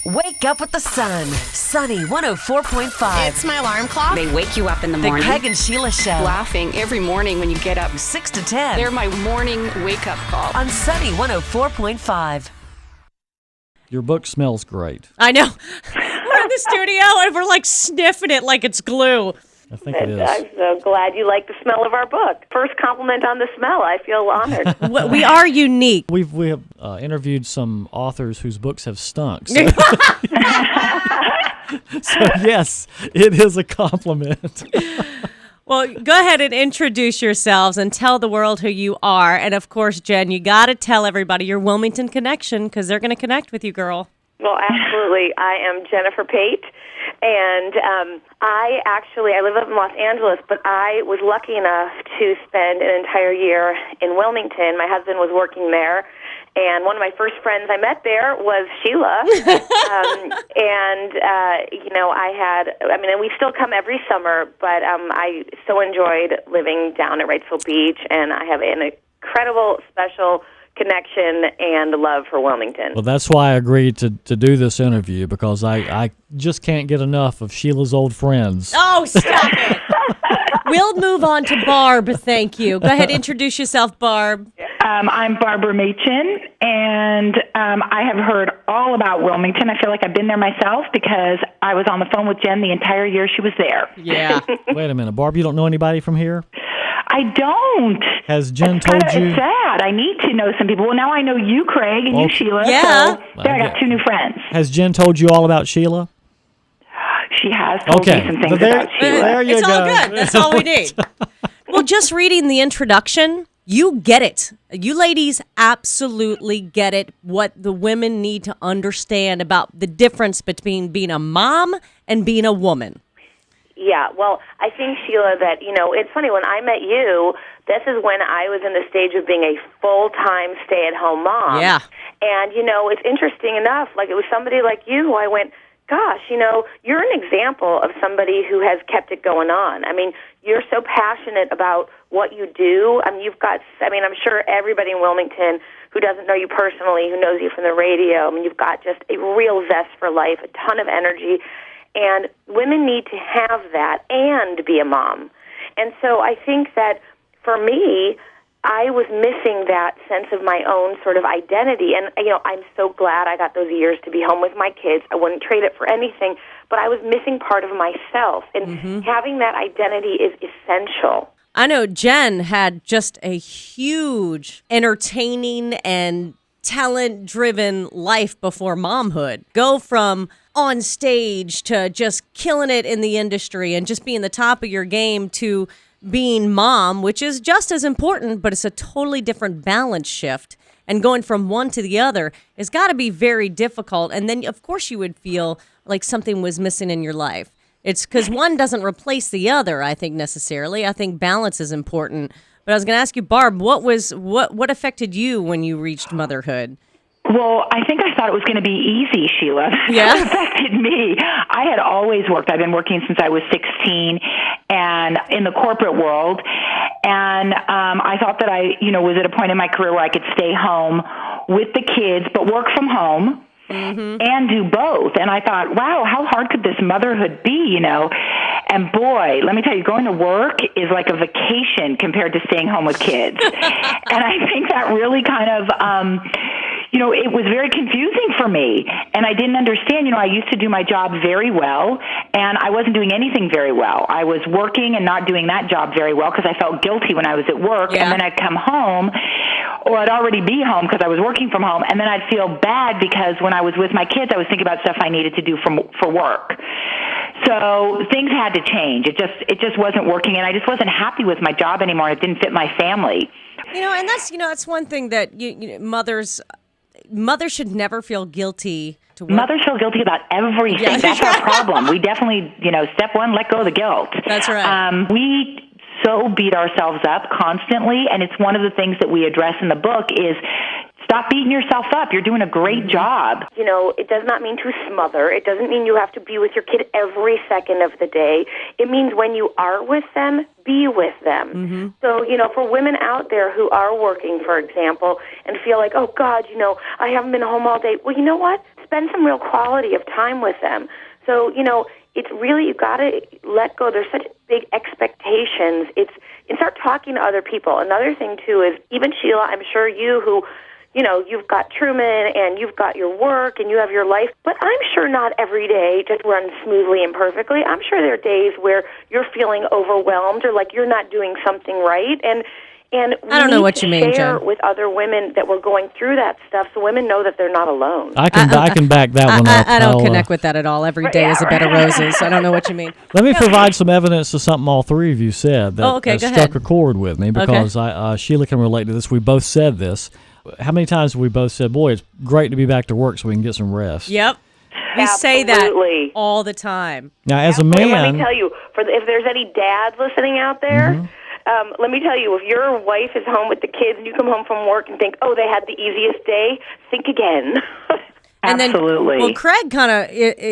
Wake up with the sun. Sunny 104.5. It's my alarm clock. They wake you up in the The morning. Craig and Sheila Show. Laughing every morning when you get up. 6 to 10. They're my morning wake-up call. On Sunny 104.5. Your book smells great. I know. We're in the studio and we're like sniffing it like it's glue. I think it is. I'm so glad you like the smell of our book. First compliment on the smell. I feel honored. We are unique. We have interviewed some authors whose books have stunk. So, so yes, it is a compliment. Well, go ahead and introduce yourselves and tell the world who you are. And of course, Jen, you got to tell everybody your Wilmington connection because they're going to connect with you, girl. Well, absolutely. I am Jennifer Pate, and I live up in Los Angeles, but I was lucky enough to spend an entire year in Wilmington. My husband was working there, and one of my first friends I met there was Sheila. And we still come every summer, but I so enjoyed living down at Wrightsville Beach, and I have an incredible, special connection and love for Wilmington. Well, that's why I agreed to do this interview, because I just can't get enough of Sheila's old friends. Oh, stop it. We'll move on to Barb, thank you. Go ahead, introduce yourself, Barb. I'm Barbara Machin, and I have heard all about Wilmington. I feel like I've been there myself because I was on the phone with Jen the entire year she was there. Yeah. Wait a minute, Barb, you don't know anybody from here? I don't. Has Jen told you? It's sad. I need to know some people. Well, now I know you, Craig, and you, Sheila. Yeah. So there, I got two new friends. Has Jen told you all about Sheila? She has told me some things about Sheila. There you It's go. all good. That's all we need. Well, just reading the introduction, you get it. You ladies absolutely get it, what the women need to understand about the difference between being a mom and being a woman. Yeah, well, I think, Sheila, that, it's funny, when I met you, this is when I was in the stage of being a full-time stay-at-home mom. Yeah. And, it's interesting enough, like it was somebody like you who I went, gosh, you're an example of somebody who has kept it going on. I mean, you're so passionate about what you do. I'm sure everybody in Wilmington who doesn't know you personally, who knows you from the radio, you've got just a real zest for life, a ton of energy. And women need to have that and be a mom. And so I think that for me, I was missing that sense of my own sort of identity. And, I'm so glad I got those years to be home with my kids. I wouldn't trade it for anything. But I was missing part of myself. And having that identity is essential. I know Jen had just a huge entertaining and talent-driven life before momhood. Go from on stage to just killing it in the industry and just being the top of your game to being mom, which is just as important, but it's a totally different balance shift. And going from one to the other has got to be very difficult. And then, of course, you would feel like something was missing in your life. It's because one doesn't replace the other, I think, necessarily. I think balance is important. But I was going to ask you, Barb, what affected you when you reached motherhood? Well, I think I thought it was going to be easy, Sheila. Yeah. It affected me. I had always worked. I've been working since I was 16 and in the corporate world. And I thought that I, was at a point in my career where I could stay home with the kids, but work from home. And do both. And I thought, wow, how hard could this motherhood be, And boy, let me tell you, going to work is like a vacation compared to staying home with kids. And I think that really kind of, it was very confusing for me. And I didn't understand, I used to do my job very well, and I wasn't doing anything very well. I was working and not doing that job very well because I felt guilty when I was at work. Yeah. And then I'd come home, or I'd already be home because I was working from home, and then I'd feel bad because when I was with my kids, I was thinking about stuff I needed to do for work. So things had to change. It just wasn't working, and I just wasn't happy with my job anymore. It didn't fit my family. And that's one thing that mothers should never feel guilty to work. Mothers feel guilty about everything. Yeah. That's our problem. We definitely, step one, let go of the guilt. That's right. We so beat ourselves up constantly, and it's one of the things that we address in the book is stop beating yourself up. You're doing a great job. It does not mean to smother. It doesn't mean you have to be with your kid every second of the day. It means when you are with them, be with them. So, for women out there who are working, for example, and feel like, oh, God, I haven't been home all day. Well, you know what? spend some real quality of time with them. So, it's really, you got to let go. There's such big expectations. And start talking to other people. Another thing, too, is even Sheila, I'm sure you've got Truman and you've got your work and you have your life, but I'm sure not every day just runs smoothly and perfectly. I'm sure there are days where you're feeling overwhelmed or like you're not doing something right. And I don't know what you mean, share Jen. with other women that we're going through that stuff so women know that they're not alone. I can back that one up. I don't connect with that at all. Every day is a bed of roses. I don't know what you mean. Let me provide some evidence to something all three of you said that go struck ahead. a chord with me because Sheila can relate to this. We both said this. How many times have we both said, boy, it's great to be back to work so we can get some rest? Yep. We say that all the time. Now, as a man... Let me tell you, if there's any dads listening out there, let me tell you, if your wife is home with the kids and you come home from work and think, oh, they had the easiest day, think again. And Absolutely. Then, Craig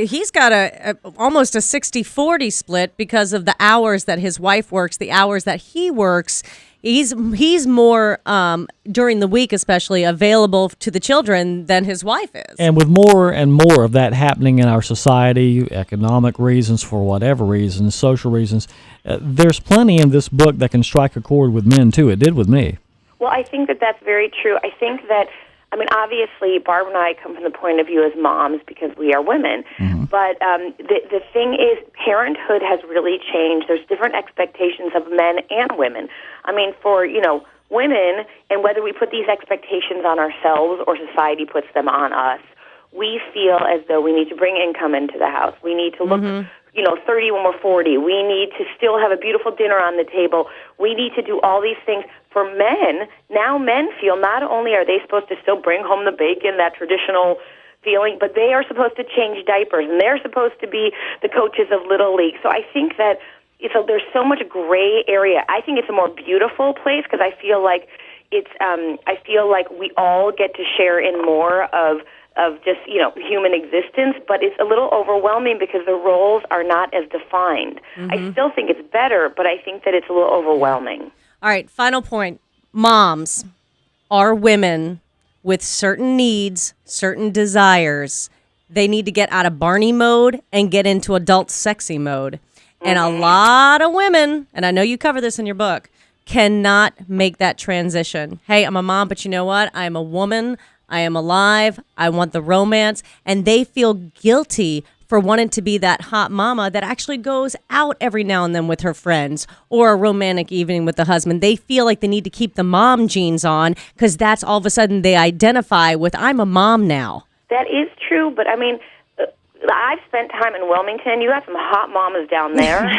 he's got almost a 60-40 split because of the hours that his wife works, the hours that he works. He's more, during the week especially, available to the children than his wife is. And with more and more of that happening in our society, economic reasons for whatever reasons, social reasons, there's plenty in this book that can strike a chord with men, too. It did with me. Well, I think that that's very true. I think that, obviously, Barb and I come from the point of view as moms because we are women. Mm-hmm. But the thing is, parenthood has really changed. There's different expectations of men and women. For, women, and whether we put these expectations on ourselves or society puts them on us, we feel as though we need to bring income into the house. We need to look, 30 when we're 40. We need to still have a beautiful dinner on the table. We need to do all these things. For men, now men feel not only are they supposed to still bring home the bacon, that traditional feeling, but they are supposed to change diapers, and they're supposed to be the coaches of Little League. So I think that there's so much gray area. I think it's a more beautiful place because I feel like I feel like we all get to share in more of just, human existence, but it's a little overwhelming because the roles are not as defined. Mm-hmm. I still think it's better, but I think that it's a little overwhelming. All right, final point. Moms are women with certain needs, certain desires. They need to get out of Barney mode and get into adult sexy mode. And a lot of women, and I know you cover this in your book, cannot make that transition. Hey, I'm a mom, but you know what? I'm a woman. I am alive. I want the romance. And they feel guilty for wanting to be that hot mama that actually goes out every now and then with her friends or a romantic evening with the husband. They feel like they need to keep the mom genes on because that's all of a sudden they identify with, I'm a mom now. That is true, but I've spent time in Wilmington. You got some hot mamas down there,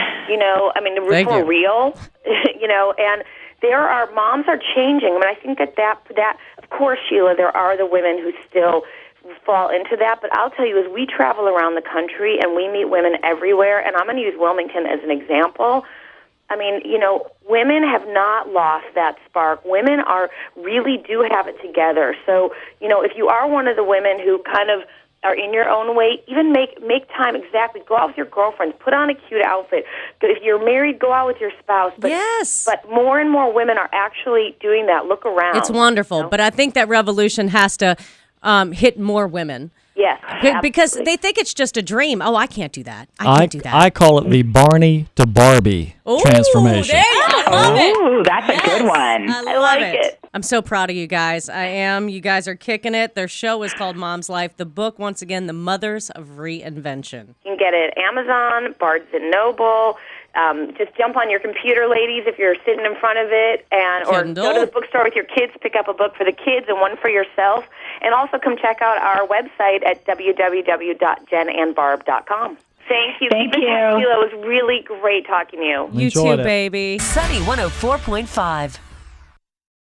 for real, and moms are changing. I think that, of course, Sheila, there are the women who still fall into that, but I'll tell you, as we travel around the country and we meet women everywhere, and I'm going to use Wilmington as an example, women have not lost that spark. Women really do have it together. So, if you are one of the women who kind of are in your own way, even make time, exactly. Go out with your girlfriends. Put on a cute outfit. If you're married, go out with your spouse. But, yes. But more and more women are actually doing that. Look around. It's wonderful. But I think that revolution has to hit more women. Yes, because they think it's just a dream. Oh, I can't do that. I can't do that. I call it the Barney to Barbie transformation. I love it. Ooh, that's a good one. I like it. I'm so proud of you guys. I am. You guys are kicking it. Their show is called Mom's Life. The book, once again, The Mothers of Reinvention. You can get it at Amazon, Barnes & Noble. Just jump on your computer, ladies, if you're sitting in front of it, or go to the bookstore with your kids, pick up a book for the kids and one for yourself. And also come check out our website at www.jenandbarb.com. Thank you. Thank you. Sheila, it was really great talking to you. You too, baby. Sunny 104.5.